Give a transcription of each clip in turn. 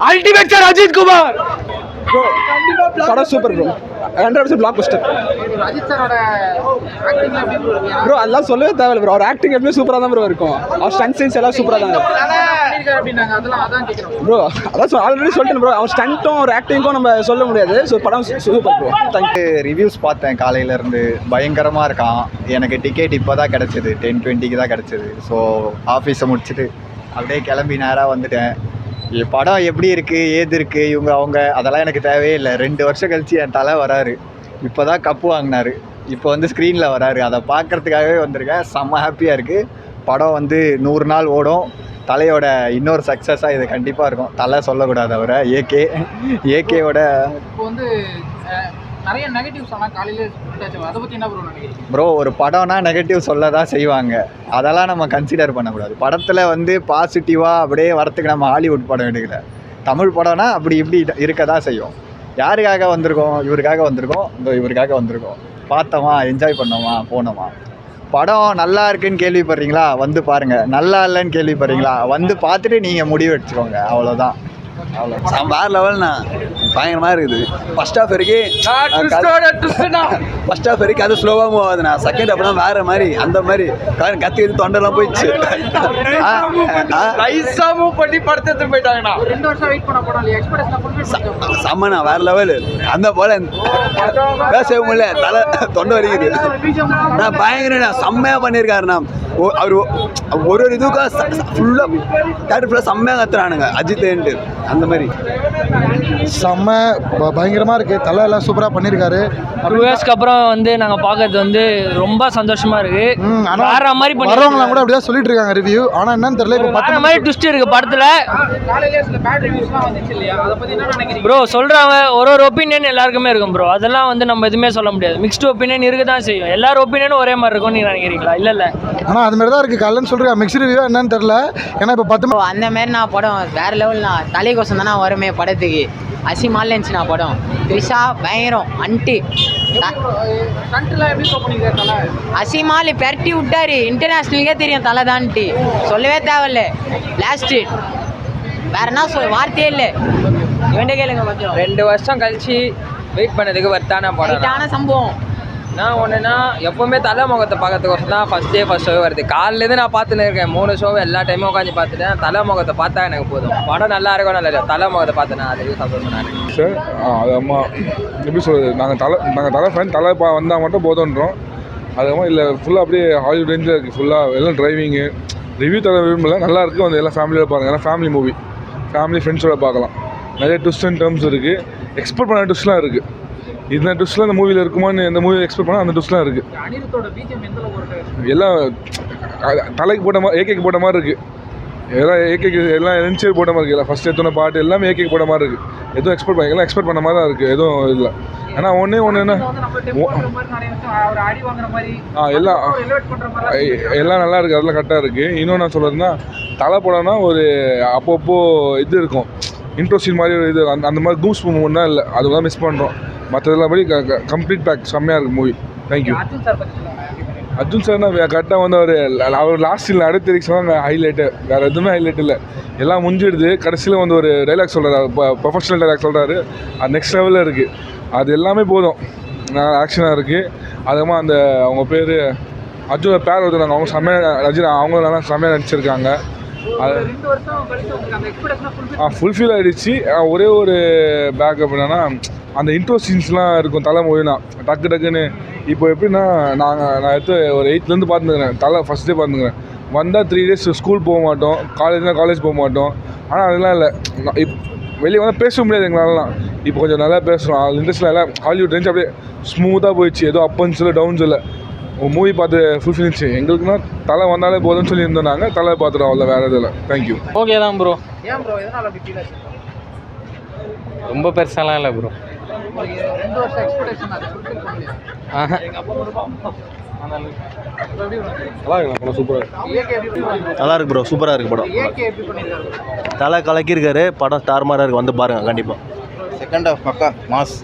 Ultimate sir Ajith Kumar படம் super bro. 100% black Bastar bro. அதெல்லாம் சொல்லவே தேவையில்லை ப்ரோ. அவர் ஆக்டிங் எப்பவுமே சூப்பராக தான் ப்ரோ இருக்கும். அவர் ஸ்டண்ட் சீன்ஸ் எல்லாம் சூப்பராக தான் ப்ரோ. அதான் ஆல்ரெடி சொல்லிட்டேன் ப்ரோ. அவர் ஸ்டண்ட்டும் அவர் ஆக்டிங்கும் நம்ம சொல்ல முடியாது. ஸோ படம் சூப்பர் ப்ரோ. தேங்க்யூ. ரிவ்யூஸ் பார்த்தேன் காலையிலேருந்து, பயங்கரமாக இருக்கான். எனக்கு டிக்கெட் இப்போ தான் கிடச்சிது, 10:20 தான் கிடச்சிது. ஸோ ஆஃபீஸை முடிச்சுட்டு அப்படியே கிளம்பி நேராக வந்துட்டேன். படம் எப்படி இருக்குது, ஏது இருக்குது, இவங்க அவங்க அதெல்லாம் எனக்கு தேவையே இல்லை. 2 வருஷம் கழிச்சு என் தலை வராரு. இப்போ தான் கப்பு வாங்கினார், இப்போ வந்து ஸ்க்ரீனில் வராரு. அதை பார்க்குறதுக்காகவே வந்திருக்கேன். செம்ம ஹாப்பியாக இருக்குது. படம் வந்து 100 நாள் ஓடும். தலையோட இன்னொரு சக்ஸஸாக இது கண்டிப்பாக இருக்கும். தலை சொல்லக்கூடாது அவரை. ஏகேவோட இப்போ வந்து நிறைய நெகட்டிவ்ஸ் ஆனால் காலையில் அதை பற்றி என்ன ப்ரோ நினைக்கிறீங்க? ப்ரோ, ஒரு படம்னா நெகட்டிவ் சொல்ல தான் செய்வாங்க. அதெல்லாம் நம்ம கன்சிடர் பண்ணக்கூடாது. படத்தில் வந்து பாசிட்டிவாக அப்படியே வரத்துக்கு நம்ம ஹாலிவுட் படம் எடுக்கல. தமிழ் படம்னா அப்படி இப்படி இருக்க தான் செய்யும். யாருக்காக வந்திருக்கோம்? இவருக்காக வந்திருக்கோம். இவருக்காக வந்திருக்கோம். பார்த்தோமா, என்ஜாய் பண்ணோமா, போனோமா. படம் நல்லா இருக்குன்னு கேள்விப்படுறீங்களா, வந்து பாருங்கள். நல்லா இல்லைன்னு கேள்விப்படுறீங்களா, வந்து பார்த்துட்டு நீங்கள் முடிவு எடுத்துக்கோங்க. அவ்வளோதான். வேற லெவல்ண்ணா, பயங்கரமாக இருக்குது. ஃபர்ஸ்ட் ஹாஃப் வரைக்கும் அது ஸ்லோவாக மூவ் ஆகுதுண்ணா. செகண்ட் ஹாஃப் தான் வேறு மாதிரி, அந்த மாதிரி கத்தி தொண்டெல்லாம் போயிடுச்சு. பண்ணி படத்தை போயிட்டாங்கண்ணா. 2 வருஷம் வெயிட் பண்ண போனோம். செம்மண்ணா, வேற லெவலு. அந்த போல பேசவே முடியல, தலை தொண்டை வரைக்குது. நான் பயங்கரண்ணா, செம்மையாக பண்ணியிருக்காருண்ணா. அவர் ஒரு இதுக்காக ஃபுல்லாக தேட்டர் ஃபுல்லாக செம்மையாக கத்துறானுங்க அஜித்ன்ட்டு. அந்த மாதிரி செம்ம பயங்கரமாக இருக்குது. தலை எல்லாம் சூப்பராக பண்ணியிருக்காரு. 2 இயர்ஸ்க்கு அப்புறம் வந்து நாங்கள் பார்க்கறது வந்து ரொம்ப சந்தோஷமாக இருக்குது. வேற மாதிரி வரவங்களாம் கூட அப்படியே சொல்லிட்டு இருக்காங்க ரிவ்யூ. ஆனால் என்னன்னு தெரியல, இப்போ வேற மாதிரி ட்விஸ்ட் இருக்குது படத்தில். காலையிலே சில பேட் ரிவ்யூஸ்லாம் வந்துச்சு இல்லையா, அதை பற்றி என்ன நினைக்கிறீங்க ப்ரோ? சொல்கிறாங்க ஒரு ஒப்பீனியன் எல்லாருக்குமே இருக்கும் ப்ரோ. அதெல்லாம் வந்து நம்ம எதுவுமே சொல்ல முடியாது. மிக்ஸ்டு ஒப்பீனியன் இருக்க தான் செய்யும். எல்லாரும் ஒப்பீனியனும் ஒரே மாதிரி இருக்கும்னு நீங்கள் நினைக்கிறீங்களா? இல்லை. ஆனால் அது மாதிரி தான் இருக்குது. காலைன்னு சொல்கிறேன் மிக்ஸ்டு ரிவ்யூ என்னன்னு தெரியல. ஏன்னா இப்போ 10 அந்த மாதிரி நான் படம் வேறு லெவல்னா தலைக்கோசம் தானே வருமே படத்துக்கு. அசிமால் இருந்துச்சுண்ணா படம். த்ரிஷா பயங்கரம். அசிமால் பெரட்டி விட்டாரு. இன்டர்நேஷ்னலுக்கே தெரியும் தலை தான்ட்டு, சொல்லவே தேவையில்ல. பிளாஸ்ட் வேற என்ன வார்த்தையே இல்லை. வேண்ட கேளுங்க கொஞ்சம். 2 வருஷம் கழிச்சு வெயிட் பண்ணதுக்கு வர்த்தான படம். சம்பவம் நான் ஒன்றுனா எப்போவுமே தலை முகத்தை பார்க்கறதுக்கோசம் தான் ஃபஸ்ட் ஷோவே வருது. காலையிலேருந்து நான் பார்த்துன்னு இருக்கேன். 3 ஷோவை எல்லா டைமும் உட்காந்து பார்த்துட்டேன். தலை முகத்தை பார்த்தா எனக்கு போதும். படம் நல்லா இருக்கும், நல்லா தலை முகத்தை பார்த்தேன். அதுக்கு சந்தோஷம் நான் சார். அது அம்மா எப்படி சொல்கிறது, நாங்கள் தலை ஃபேன். தலை வந்தால் மட்டும் போதுன்றோம். அதுக்கப்புறமா இல்லை ஃபுல்லாக அப்படியே ஹாலிவுட் ரேஞ்சில் இருக்குது. ஃபுல்லாக எல்லாம் டிரைவிங்கு ரிவ்யூ தர விரும்பல. நல்லா இருக்குது. வந்து எல்லாம் ஃபேமிலியோட பாருங்கள். ஏன்னா ஃபேமிலி மூவி, ஃபேமிலி ஃப்ரெண்ட்ஸோட பார்க்கலாம். நிறைய ட்விஸ்ட் அண்ட் டர்ம்ஸ் இருக்குது. எக்ஸ்பெக்ட் பண்ண ட்விஸ்ட்லாம் இருக்குது. இந்த ட்விஸ்ட்லாம் இந்த மூவியில் இருக்குமான்னு இந்த மூவியில் எக்ஸ்பெக்ட் பண்ணால் அந்த ட்விஸ்ட்லாம் இருக்குது. எல்லாம் தலைக்கு போட்ட மாதிரி, ஏகேக்கு போட்ட மாதிரி இருக்குது. எல்லாம் ஏகேக்கு எல்லாம் என்சியர் போட்ட மாதிரி இருக்குது. எல்லாம் ஃபஸ்ட் எடுத்தோன்னே பாட்டு எல்லாமே ஏகேக்கு போட்ட மாதிரி இருக்குது. எதுவும் எக்ஸ்பெக்ட் பண்ண மாதிரி தான் இருக்குது. எதுவும் இல்லை. ஆனால் ஒன்று என்ன எல்லாம் நல்லா இருக்குது. அதெல்லாம் கரெக்டாக இருக்குது. இன்னொன்று நான் சொல்கிறதுனா, தலை படம்னா ஒரு அப்பப்போ இது இருக்கும், இன்ட்ரெஸ்டிங் மாதிரி ஒரு இது. அந்த மாதிரி கூஸ் மூமெண்ட் தான் இல்லை. அதுதான் மிஸ் பண்ணுறோம். மற்றதெல்லாம் படி கம்ப்ளீட் பேக் செம்மையாக இருக்குது மூவி. தேங்க்யூ. அர்ஜுன் சார்னா கரெக்டாக வந்து அவர் லாஸ்ட் சீனில் அடுத்த சொன்னாங்க ஹைலைட்டு. வேறு எதுவுமே ஹைலைட் இல்லை. எல்லாம் முடிஞ்சிடுது. கடைசியில் வந்து ஒரு டைலாக் சொல்கிறாரு, ப்ரொஃபஷனல் டைலாக் சொல்கிறாரு. அது நெக்ஸ்ட் லெவலில் இருக்குது. அது எல்லாமே போதும். ஆக்ஷனாக இருக்குது. அதுக்கப்புறமா அந்த அவங்க பேர் அர்ஜுனோட பேர் வருதுனாங்க. அவங்க செம்மையாக ரஜினி, அவங்க நல்லா செம்மையாக நடிச்சிருக்காங்க. அது ஃபுல்ஃபில் ஆகிடுச்சு. ஒரே ஒரு பேக்கப் என்னென்னா, அந்த இன்ட்ரோ சீன்ஸ்லாம் இருக்கும் தலை மூவினா டக்குன்னு. இப்போ எப்படின்னா, நான் எடுத்து ஒரு 8th பார்த்துக்கிறேன். தலை ஃபஸ்ட் டே பார்த்துக்கிறேன். வந்தால் 3 days ஸ்கூல் போக மாட்டோம், காலேஜ் போக மாட்டோம். ஆனால் அதெல்லாம் இல்லை. வெளியே வந்தால் பேச முடியாது எங்களாலலாம். இப்போ கொஞ்சம் நல்லா பேசுகிறோம். இண்டஸ்ட்ரியில் எல்லாம் ஹாலிவுட் ரேஞ்ச் அப்படியே ஸ்மூத்தாக போயிடுச்சு. ஏதோ அப்பன்ஸ் இல்லை, டவுன்ஸ் இல்லை. மூவி பார்த்து ஃபுல்ஃபில்லிச்சு. எங்களுக்குன்னா தலை வந்தாலே போதும்னு சொல்லி இருந்தோம். நாங்கள் தலை பார்த்துட்டோம். அவ்வளோ வேறு எதுவும் இல்லை. தேங்க்யூ. ஓகே தான் ப்ரோ. ஏன் ப்ரோ எதனால் அப்படி ஃபீல் ஆச்சு? ரொம்ப பெருசாலாம் இல்லை ப்ரோ. 2 வருஷம் எக்ஸ்பெக்டேஷன் அது ஃபுல்ஃபில் பண்ணல. நல்லா இருக்கு ப்ரோ. சூப்பராக இருக்குது படம். தலை கலக்கியிருக்காரு. படம் தாறுமாறாக இருக்குது. வந்து பாருங்கள் கண்டிப்பாக. செகண்ட் ஹாஃப் பக்கா மாஸ்.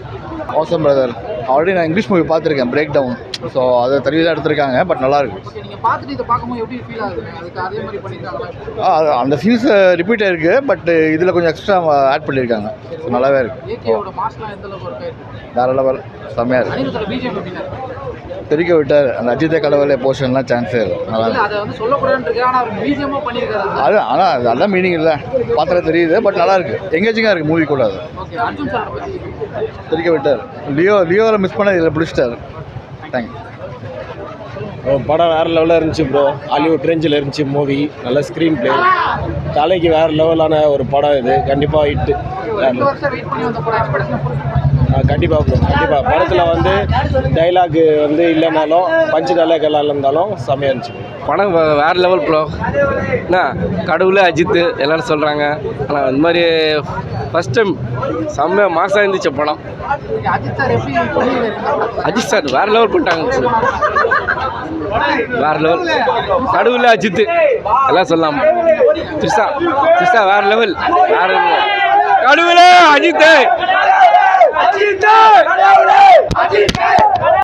Awesome brother. ஆல்ரெடி நான் இங்கிலீஷ் மூவி பார்த்துருக்கேன், பிரேக் டவுன். ஸோ அதை தெளிவாக எடுத்திருக்காங்க, பட் நல்லாயிருக்கு. ஓகே, நீங்கள் பார்த்துட்டு இதை பார்க்கும்போது எப்படி ஃபீல் ஆகுது? அதுக்கு அதே மாதிரி பண்ணியிருக்காங்களா? அந்த சீன்ஸ் ரிப்பீட் ஆயிருக்கு, பட் இதில் கொஞ்சம் எக்ஸ்ட்ரா ஆட் பண்ணியிருக்காங்க. ஸோ நல்லாவே இருக்குது. ஏகேவோட மாஸ்லாம் எந்த அளவுக்கு ஒர்க் ஆயிருக்கு? வேறு லெவல், செம்மையாக இருக்குது. அனிருத்தோட பிஜிஎம் எப்படின்னா தெரிக்க விட்டார். அந்த அஜித்தை கடவுளே போர்ஷன்லாம் சான்ஸே இல்லை. நல்லா இல்லை, அதை வந்து சொல்லக்கூடாதுன்னு இருக்கு. ஆனால் அவர் பிஜிஎம்மாக பண்ணியிருக்காரு. அது ஆனால் அதெல்லாம் மீனிங் இல்லை, பார்த்தா தெரியுது. பட் நல்லா இருக்கு, எங்கேஜிங்காக இருக்குது மூவி கூட. அது ஓகே, அர்ஜுன் சார் பற்றி தெரிக்க விட்டார். லியோவில் மிஸ் பண்ண இதில் பிடிச்சிட்டாரு. தேங்க்யூ. படம் வேறு லெவலில் இருந்துச்சு ப்ரோ. ஹாலிவுட் ரேஞ்சில் இருந்துச்சு மூவி. நல்ல ஸ்க்ரீன் பிளே, தலைக்கு வேறு லெவலான ஒரு படம் இது. கண்டிப்பாக ஹிட்டு. 2 வருஷம் வெயிட் பண்ணி வந்த படம் எக்ஸ்பெக்டேஷன் கண்டிப்பாக ப்ரோ, கண்டிப்பாக. படத்தில் வந்து டைலாக் வந்து இல்லைனாலும் பஞ்சு டைலாக் எல்லாம் இருந்தாலும் செம்மையாக இருந்துச்சு. படம் வேறு லெவல் ப்ரோ. என்ன கடவுளே அஜித்து எல்லோரும் சொல்கிறாங்க. ஆனால் இந்த மாதிரி ஃபஸ்ட் டைம் செம்மையாக மாசாக இருந்துச்சு படம். அஜித் சார் எப்படி பண்ணியிருக்காரு? அஜித் சார் வேறு லெவல் பண்ணிட்டாங்க. வேறு லெவல், கடவுளே அஜித்து எல்லாம் சொல்லலாம். த்ரிஷா வேறு லெவல், வேறு கடவுளே அஜித்து.